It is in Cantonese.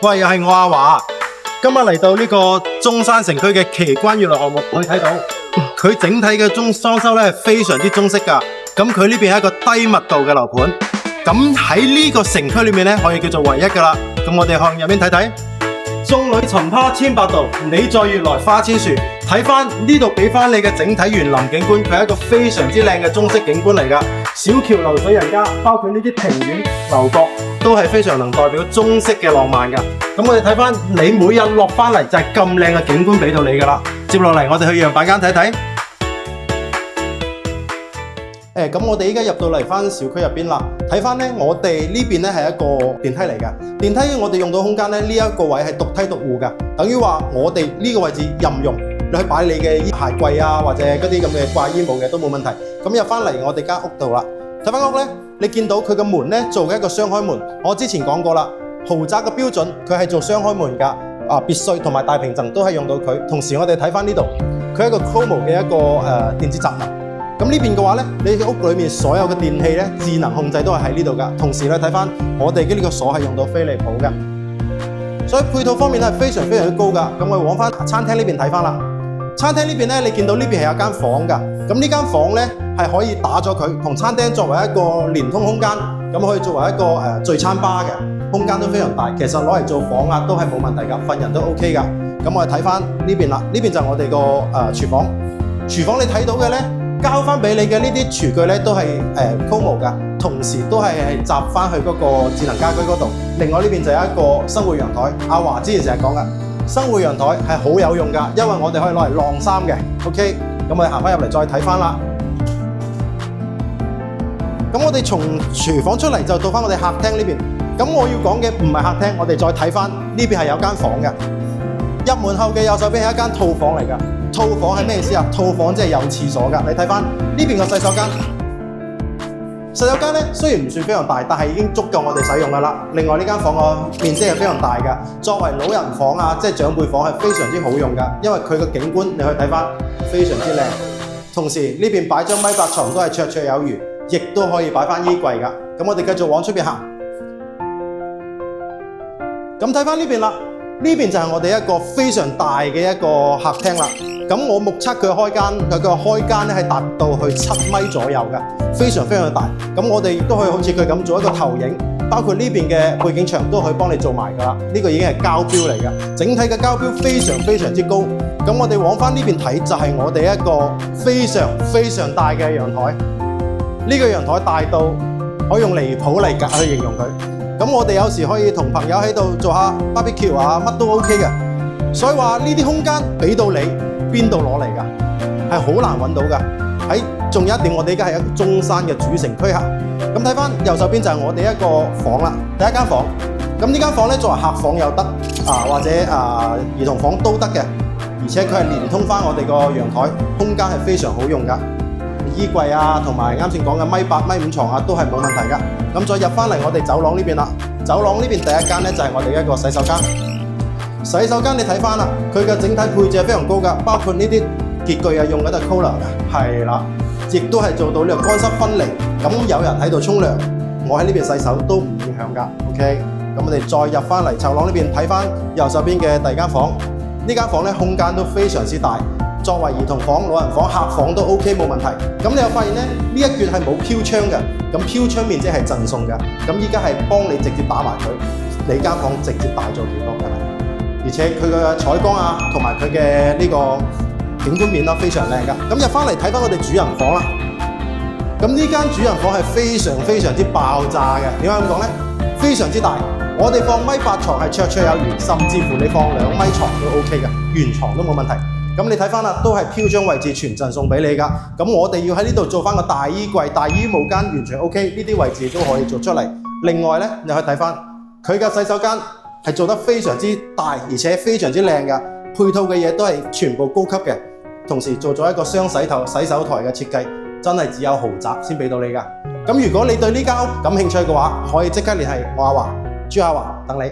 喂，又係我阿華，今日嚟到呢個中山城區嘅奇觀娛樂項目，可以睇到佢整體嘅裝修咧非常之中式噶。咁佢呢邊係一個低密度嘅樓盤，咁喺呢個城區裏面咧可以叫做唯一噶啦。咁我哋向入面睇睇，眾裏尋他千百度，你再越來花千樹。睇翻呢度俾翻你嘅整體園林景觀，佢係一個非常之靚嘅中式景觀嚟噶。小橋流水人家，包括呢啲庭院樓閣，都係非常能代表中式嘅浪漫噶。咁我哋睇翻你每日落翻嚟就係咁靚嘅景觀俾到你噶啦。接落嚟我哋去樣板間睇睇。咁我哋依家入到嚟翻小區入邊啦，睇翻咧，我哋呢邊咧係一個電梯嚟噶。電梯我哋用到空間咧，呢一個位係獨梯獨戶噶，等於話我哋呢個位置任用，你去擺你嘅鞋櫃啊，或者嗰啲咁嘅掛衣帽嘅都冇問題。咁入翻嚟我哋間屋度啦，睇翻屋咧，你見到佢嘅門咧做嘅一個雙開門。我之前講過啦，豪宅嘅標準佢係做雙開門噶，別墅同埋大平層都係用到佢。同時我哋睇翻呢度，佢係一個 Chromo 嘅一個電子閘門。咁呢邊嘅話咧，你嘅屋裏面所有嘅電器咧，智能控制都係喺呢度噶。同時咧，睇翻我哋嘅呢個鎖係用到飛利浦嘅，所以配套方面係非常非常之高噶。咁我哋往翻餐廳呢邊睇翻啦。餐廳呢邊咧，你見到呢邊係有間房噶。咁呢間房咧係可以打咗佢，同餐廳作為一個連通空間，咁可以作為一個聚餐吧嘅空間都非常大。其實攞嚟做房啊都係冇問題噶，瞓人都 OK 噶。咁我哋睇翻呢邊啦，呢邊就係我哋個廚房。廚房你睇到嘅咧，交翻俾你嘅呢啲廚具咧都係Chromo噶，同時都係集翻去嗰個智能家居嗰度。另外呢邊就有一個生活陽台，阿華之前成日講噶，生活陽台係好有用噶，因為我哋可以攞嚟晾衫嘅。OK， 咁我哋行翻入嚟再睇翻啦。咁我哋從廚房出嚟就到翻我哋客廳呢邊。咁我要講嘅唔係客廳，我哋再睇翻呢邊係有間房嘅。入門後嘅右手邊係一間套房嚟噶。套房係咩意思啊？套房即係有廁所噶。你睇翻呢邊個洗手間，洗手間咧雖然唔算非常大，但係已經足夠我哋使用噶啦。另外呢間房個面積係非常大噶，作為老人房啊，即係長輩房係非常之好用噶，因為佢個景觀你可以睇翻非常之靚。同時呢邊擺張米八床都係綽綽有餘，亦都可以擺翻衣櫃噶。咁我哋繼續往出邊行，咁睇翻呢邊啦。呢邊就係我哋一個非常大嘅一個客廳啦。咁我目測佢開間咧係達到去7米左右嘅，非常非常大。咁我哋亦都可以好似佢咁做一個投影，包括呢邊嘅背景牆都可以幫你做埋噶啦。呢個已經係膠標嚟嘅，整體嘅膠標非常非常之高。咁我哋往翻呢邊睇就係我哋一個非常非常大嘅陽台。呢個陽台大到可以用離譜嚟去形容佢。咁我哋有時可以同朋友喺度做下 barbecue 啊，乜都 OK 嘅。所以話呢啲空間俾到你，邊度攞嚟㗎？係好難揾到㗎。仲有一點，我哋而家係一個中山嘅主城區嚇。咁睇翻右手邊就係我哋一個房啦，第一間房。咁呢間房咧作為客房又得，或者兒童房都得嘅。而且佢係連通翻我哋個陽台，空間係非常好用㗎。衣櫃啊，同埋啱先講嘅米8、米5床啊，都係冇問題㗎。咁再入翻嚟我哋走廊呢邊啦，走廊呢邊第一間咧就係我哋一個洗手間。洗手間你睇翻啦，佢嘅整體配置係非常高㗎，包括呢啲潔具啊用嘅都係 Kohler 嘅，係啦，亦都係做到呢個乾濕分離。咁有人喺度沖涼，我喺呢邊洗手都唔影響㗎。OK， 咁我哋再入翻嚟走廊呢邊睇翻右手邊嘅第二間房，呢間房咧空間都非常之大。作為兒童房、老人房、客房都 OK 冇問題。咁你又發現咧，呢一橛係冇飄窗嘅，咁飄窗面積係贈送嘅。咁依家係幫你直接打埋佢，你間房直接大咗幾多㗎啦？而且佢嘅採光啊，同埋佢嘅呢個景觀面啦，非常靚㗎。咁入翻嚟睇翻我哋主人房啦。咁呢間主人房係非常非常之爆炸嘅。點解咁講咧？非常之大。我哋放米8床係綽綽有餘，甚至乎你放2米床都 OK 嘅，原床都冇問題。咁你睇翻啦，都係飄窗位置全贈送俾你㗎。咁我哋要喺呢度做翻個大衣櫃、大衣帽間，完全 OK。呢啲位置都可以做出嚟。另外咧，你可以睇翻佢嘅洗手間係做得非常之大，而且非常之靚㗎。配套嘅嘢都係全部高級嘅，同時做咗一個雙洗手台嘅設計，真係只有豪宅先俾到你㗎。咁如果你對呢間屋感興趣嘅話，可以即刻聯繫我阿華，朱阿華等你。